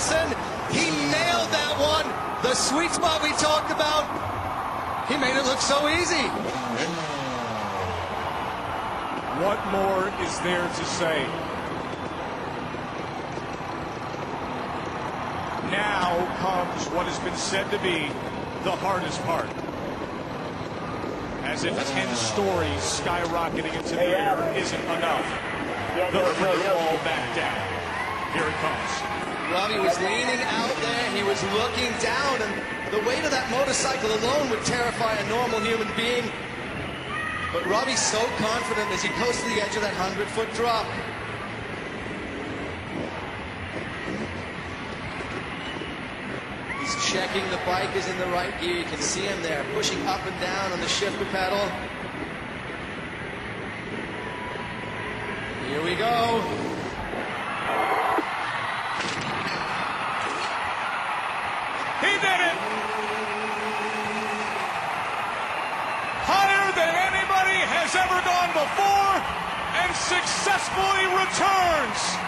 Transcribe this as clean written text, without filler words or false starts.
Espn. He nailed that one. The sweet spot we talked about. He made it look so easy. What more is there to say? Now comes what has been said to be the hardest part. As if 10 stories skyrocketing into the air isn't enough, the free fall back down. Here it comes. Robbie was leaning out there. He was looking down, and the weight of that motorcycle alone would terrify a normal human being. But Robbie's so confident as he coasts to the edge of that 100-foot drop. He's checking the bike is in the right gear. You can see him there, pushing up and down on the shifter pedal. Here we go. He did it! Higher than anybody has ever gone before, and successfully returns